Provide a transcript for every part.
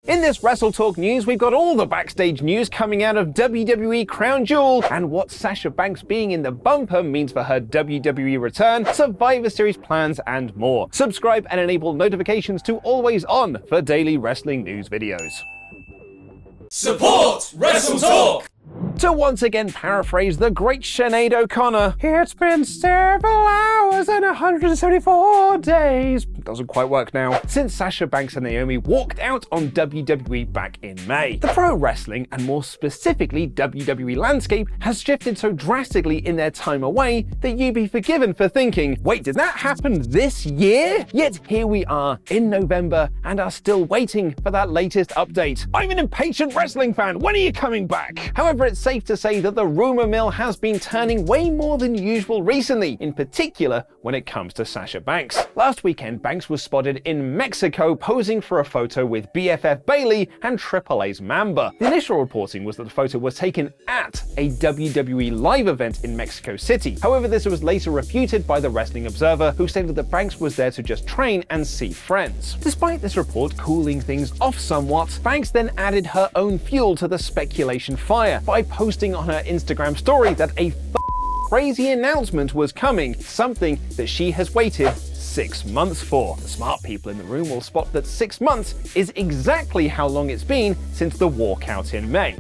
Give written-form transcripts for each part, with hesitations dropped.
In this WrestleTalk news, we've got all the backstage news coming out of WWE Crown Jewel and what Sasha Banks being in the bumper means for her WWE return, Survivor Series plans, and more. Subscribe and enable notifications to always on for daily wrestling news videos. Support WrestleTalk! To once again paraphrase the great Sinead O'Connor, it's been several hours and 174 days. Doesn't quite work now. Since Sasha Banks and Naomi walked out on WWE back in May. The pro wrestling, and more specifically WWE landscape, has shifted so drastically in their time away that you'd be forgiven for thinking, wait, did that happen this year? Yet here we are in November and are still waiting for that latest update. I'm an impatient wrestling fan, when are you coming back? However, it's safe to say that the rumor mill has been turning way more than usual recently, in particular when it comes to Sasha Banks. Last weekend, Banks was spotted in Mexico posing for a photo with BFF Bayley and Triple A's Mamba. The initial reporting was that the photo was taken at a WWE live event in Mexico City. However, this was later refuted by the Wrestling Observer, who stated that Banks was there to just train and see friends. Despite this report cooling things off somewhat, Banks then added her own fuel to the speculation fire by posting on her Instagram story that a crazy announcement was coming, something that she has waited 6 months for. The smart people in the room will spot that 6 months is exactly how long it's been since the walkout in May.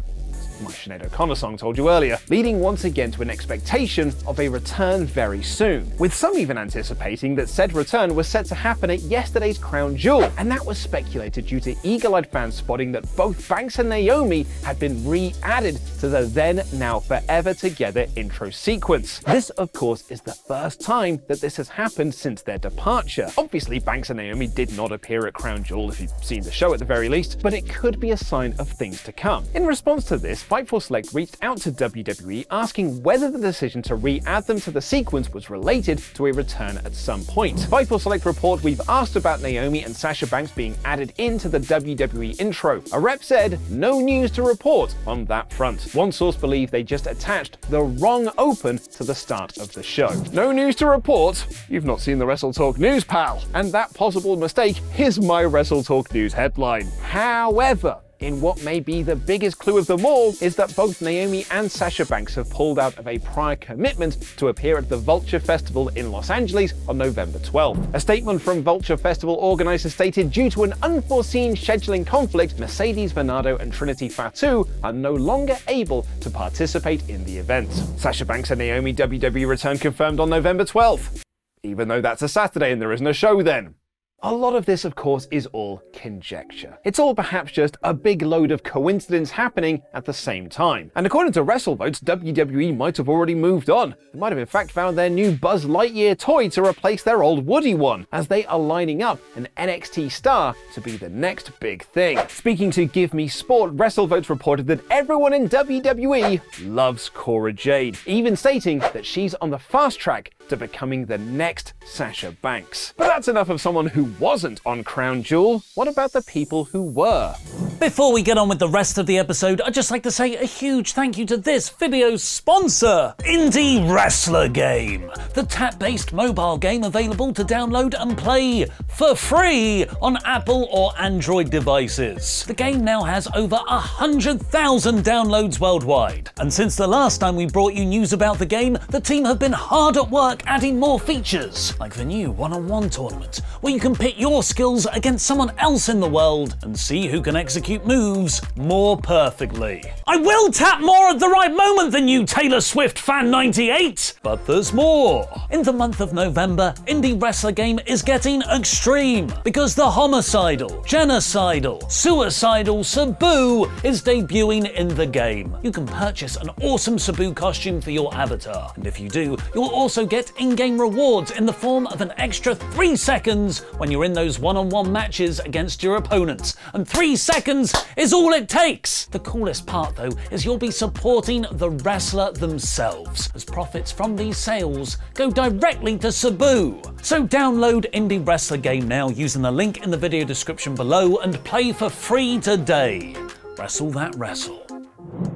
My Sinead O'Connor song told you earlier, leading once again to an expectation of a return very soon, with some even anticipating that said return was set to happen at yesterday's Crown Jewel, and that was speculated due to eagle-eyed fans spotting that both Banks and Naomi had been re-added to the then now forever together intro sequence. This, of course, is the first time that this has happened since their departure. Obviously, Banks and Naomi did not appear at Crown Jewel, if you've seen the show at the very least, but it could be a sign of things to come. In response to this, Fightful Select reached out to WWE asking whether the decision to re-add them to the sequence was related to a return at some point. Fightful Select report, we've asked about Naomi and Sasha Banks being added into the WWE intro. A rep said, no news to report on that front. One source believed they just attached the wrong open to the start of the show. No news to report? You've not seen the WrestleTalk news, pal. And that possible mistake is my WrestleTalk news headline. However, in what may be the biggest clue of them all is that both Naomi and Sasha Banks have pulled out of a prior commitment to appear at the Vulture Festival in Los Angeles on November 12th. A statement from Vulture Festival organizers stated due to an unforeseen scheduling conflict, Mercedes Varnado and Trinity Fatu are no longer able to participate in the event. Sasha Banks and Naomi WWE return confirmed on November 12th. Even though that's a Saturday and there isn't a show then. A lot of this, of course, is all conjecture. It's all perhaps just a big load of coincidence happening at the same time. And according to WrestleVotes, WWE might have already moved on. They might have in fact found their new Buzz Lightyear toy to replace their old Woody one, as they are lining up an NXT star to be the next big thing. Speaking to Give Me Sport, WrestleVotes reported that everyone in WWE loves Cora Jade, even stating that she's on the fast track to becoming the next Sasha Banks. But that's enough of someone who wasn't on Crown Jewel. What about the people who were? Before we get on with the rest of the episode, I'd just like to say a huge thank you to this video's sponsor, Indie Wrestler Game, the tap-based mobile game available to download and play for free on Apple or Android devices. The game now has over 100,000 downloads worldwide, and since the last time we brought you news about the game, the team have been hard at work adding more features, like the new one-on-one tournament, where you can pit your skills against someone else in the world and see who can execute moves more perfectly. I will tap more at the right moment than you, Taylor Swift fan 98! But there's more! In the month of November, Indie Wrestler Game is getting extreme, because the homicidal, genocidal, suicidal Sabu is debuting in the game. You can purchase an awesome Sabu costume for your avatar, and if you do, you'll also get in-game rewards in the form of an extra 3 seconds when you're in those one-on-one matches against your opponents, and 3 seconds is all it takes! The coolest part though is you'll be supporting the wrestler themselves, as profits from these sales go directly to Sabu. So download Indie Wrestler Game now using the link in the video description below and play for free today. Wrestle that wrestle.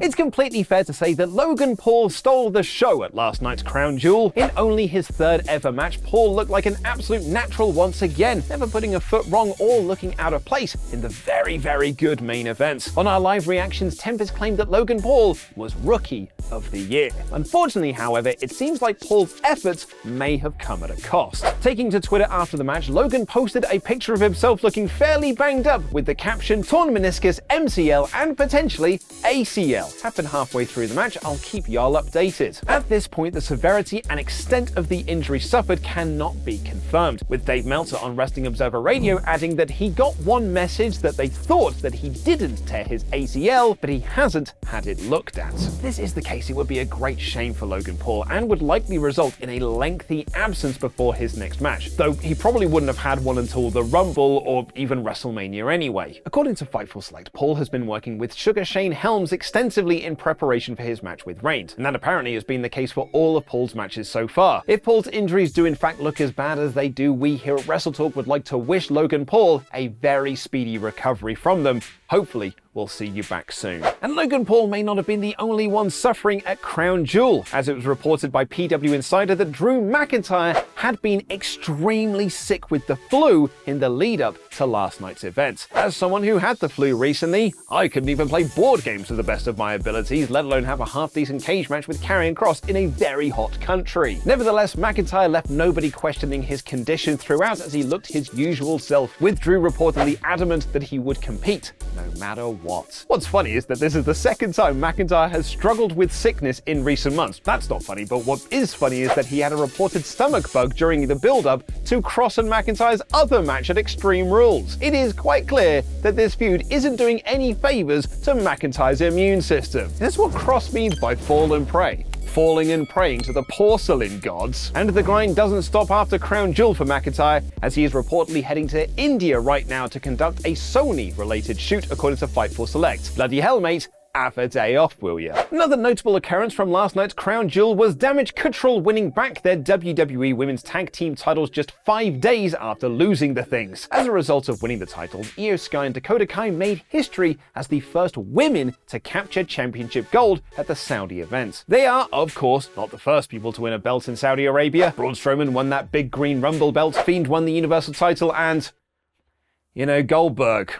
It's completely fair to say that Logan Paul stole the show at last night's Crown Jewel. In only his third ever match, Paul looked like an absolute natural once again, never putting a foot wrong or looking out of place in the very good main event. On our live reactions, Tempest claimed that Logan Paul was Rookie of the Year. Unfortunately, however, it seems like Paul's efforts may have come at a cost. Taking to Twitter after the match, Logan posted a picture of himself looking fairly banged up with the caption, "Torn meniscus, MCL, and potentially ACL. Happened halfway through the match, I'll keep y'all updated." At this point, the severity and extent of the injury suffered cannot be confirmed, with Dave Meltzer on Wrestling Observer Radio adding that he got one message that they thought that he didn't tear his ACL, but he hasn't had it looked at. If this is the case, it would be a great shame for Logan Paul and would likely result in a lengthy absence before his next match, though he probably wouldn't have had one until the Rumble or even WrestleMania anyway. According to Fightful Select, Paul has been working with Sugar Shane Helms extensively in preparation for his match with Reigns, and that apparently has been the case for all of Paul's matches so far. If Paul's injuries do in fact look as bad as they do, we here at WrestleTalk would like to wish Logan Paul a very speedy recovery from them. Hopefully, we'll see you back soon. And Logan Paul may not have been the only one suffering at Crown Jewel, as it was reported by PW Insider that Drew McIntyre had been extremely sick with the flu in the lead up to last night's event. As someone who had the flu recently, I couldn't even play board games to the best of my abilities, let alone have a half-decent cage match with Karrion Kross in a very hot country. Nevertheless, McIntyre left nobody questioning his condition throughout as he looked his usual self, with Drew reportedly adamant that he would compete no matter what. What's funny is that this is the second time McIntyre has struggled with sickness in recent months. That's not funny, but what is funny is that he had a reported stomach bug during the build-up to Kross and McIntyre's other match at Extreme Rules. It is quite clear that this feud isn't doing any favors to McIntyre's immune system. That's what Kross means by fall and pray. Falling and praying to the porcelain gods. And the grind doesn't stop after Crown Jewel for McIntyre, as he is reportedly heading to India right now to conduct a Sony-related shoot, according to Fightful Select. Bloody hell, mate. Have a day off, will ya? Another notable occurrence from last night's Crown Jewel was Damage Control winning back their WWE Women's Tag Team titles just 5 days after losing the things. As a result of winning the titles, Io Sky and Dakota Kai made history as the first women to capture championship gold at the Saudi event. They are, of course, not the first people to win a belt in Saudi Arabia. Braun Strowman won that big green Rumble belt, Fiend won the Universal title, and, you know, Goldberg.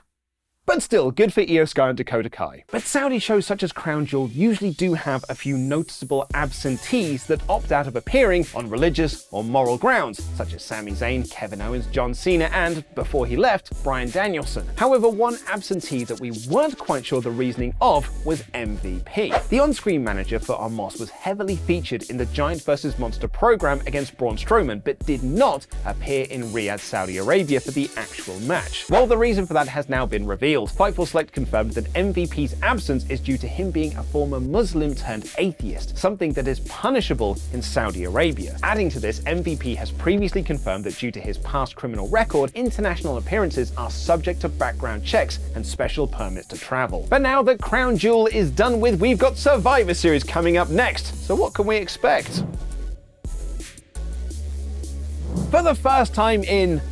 But still, good for Io Sky and Dakota Kai. But Saudi shows such as Crown Jewel usually do have a few noticeable absentees that opt out of appearing on religious or moral grounds, such as Sami Zayn, Kevin Owens, John Cena, and, before he left, Bryan Danielson. However, one absentee that we weren't quite sure the reasoning of was MVP. The on-screen manager for Omos was heavily featured in the Giant vs. Monster program against Braun Strowman, but did not appear in Riyadh, Saudi Arabia for the actual match. Well, the reason for that has now been revealed. Fightful Select confirmed that MVP's absence is due to him being a former Muslim turned atheist, something that is punishable in Saudi Arabia. Adding to this, MVP has previously confirmed that due to his past criminal record, international appearances are subject to background checks and special permits to travel. But now that Crown Jewel is done with, we've got Survivor Series coming up next. So what can we expect? For the first time in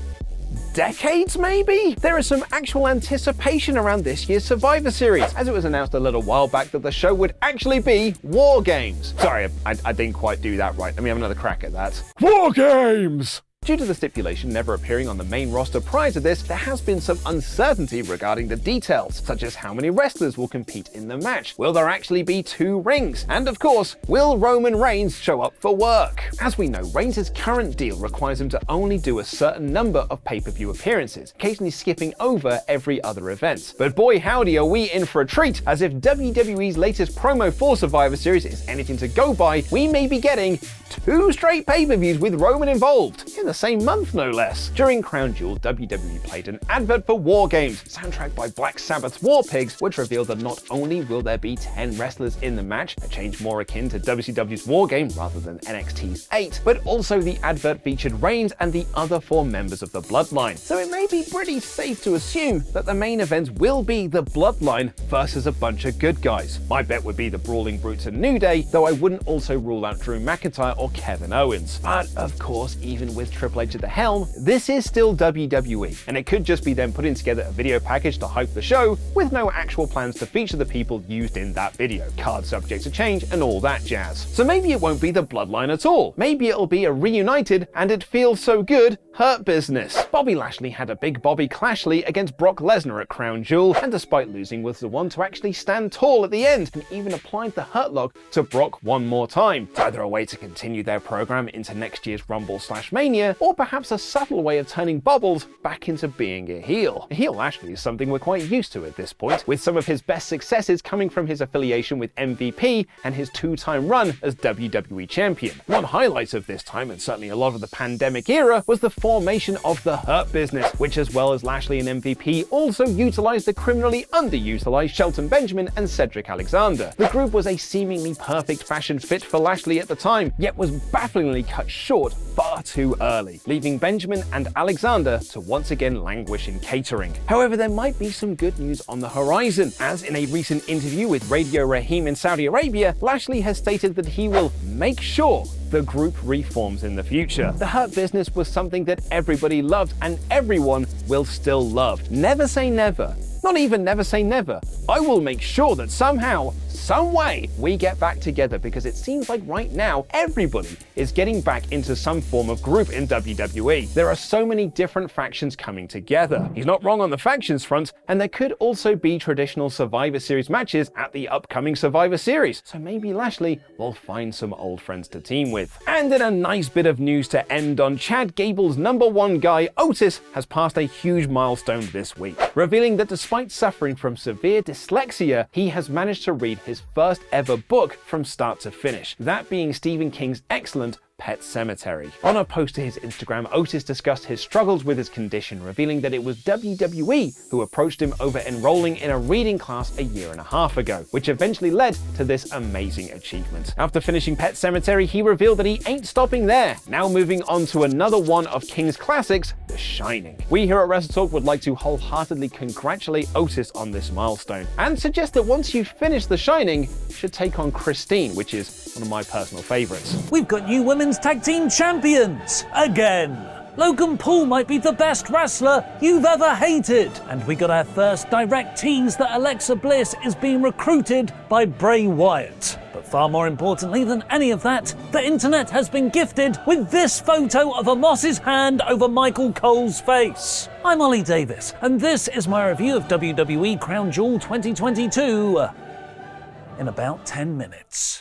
decades, maybe? There is some actual anticipation around this year's Survivor Series, as it was announced a little while back that the show would actually be War Games. Sorry, I didn't quite do that right. Let me have another crack at that. War Games! Due to the stipulation never appearing on the main roster prior to this, there has been some uncertainty regarding the details, such as how many wrestlers will compete in the match. Will there actually be 2 rings? And of course, will Roman Reigns show up for work? As we know, Reigns' current deal requires him to only do a certain number of pay-per-view appearances, occasionally skipping over every other event. But boy howdy are we in for a treat, as if WWE's latest promo for Survivor Series is anything to go by, we may be getting 2 straight pay-per-views with Roman involved, in the same month no less. During Crown Jewel, WWE played an advert for War Games, soundtracked by Black Sabbath's War Pigs, which revealed that not only will there be 10 wrestlers in the match, a change more akin to WCW's War Game rather than NXT's 8, but also the advert featured Reigns and the other 4 members of the Bloodline. So it may be pretty safe to assume that the main event will be the Bloodline versus a bunch of good guys. My bet would be the Brawling Brutes and New Day, though I wouldn't also rule out Drew McIntyre or Kevin Owens. But of course, even with Triple H at the helm, this is still WWE, and it could just be them putting together a video package to hype the show, with no actual plans to feature the people used in that video, card subject to change, and all that jazz. So maybe it won't be the Bloodline at all. Maybe it'll be a reunited, and it feels so good, Hurt Business. Bobby Lashley had a big Bobby Clashley against Brock Lesnar at Crown Jewel, and despite losing was the one to actually stand tall at the end, and even applied the Hurt Lock to Brock one more time. It's either a way to continue their program into next year's Rumble/Mania, or perhaps a subtle way of turning Bobbles back into being a heel. A heel Lashley is something we're quite used to at this point, with some of his best successes coming from his affiliation with MVP and his two-time run as WWE Champion. One highlight of this time, and certainly a lot of the pandemic era, was the formation of the Hurt Business, which as well as Lashley and MVP also utilized the criminally underutilized Shelton Benjamin and Cedric Alexander. The group was a seemingly perfect fashion fit for Lashley at the time, yet was bafflingly cut short far too early, leaving Benjamin and Alexander to once again languish in catering. However, there might be some good news on the horizon, as in a recent interview with Radio Raheem in Saudi Arabia, Lashley has stated that he will make sure the group reforms in the future. The Hurt Business was something that everybody loved and everyone will still love. Never say never. Not even never say never. I will make sure that somehow, some way, we get back together, because it seems like right now everybody is getting back into some form of group in WWE. There are so many different factions coming together. He's not wrong on the factions front, and there could also be traditional Survivor Series matches at the upcoming Survivor Series, so maybe Lashley will find some old friends to team with. And in a nice bit of news to end on, Chad Gable's #1 guy, Otis, has passed a huge milestone this week, revealing that despite suffering from severe dyslexia, he has managed to read his first ever book from start to finish, that being Stephen King's excellent Pet Sematary. On a post to his Instagram, Otis discussed his struggles with his condition, revealing that it was WWE who approached him over enrolling in a reading class a year and a half ago, which eventually led to this amazing achievement. After finishing Pet Sematary, he revealed that he ain't stopping there, now moving on to another one of King's classics, The Shining. We here at WrestleTalk would like to wholeheartedly congratulate Otis on this milestone, and suggest that once you finish The Shining, you should take on Christine, which is one of my personal favorites. We've got new women's tag team champions again. Logan Paul might be the best wrestler you've ever hated. And we got our first direct tease that Alexa Bliss is being recruited by Bray Wyatt. But far more importantly than any of that, the internet has been gifted with this photo of Omos's hand over Michael Cole's face. I'm Ollie Davis, and this is my review of WWE Crown Jewel 2022 in about 10 minutes.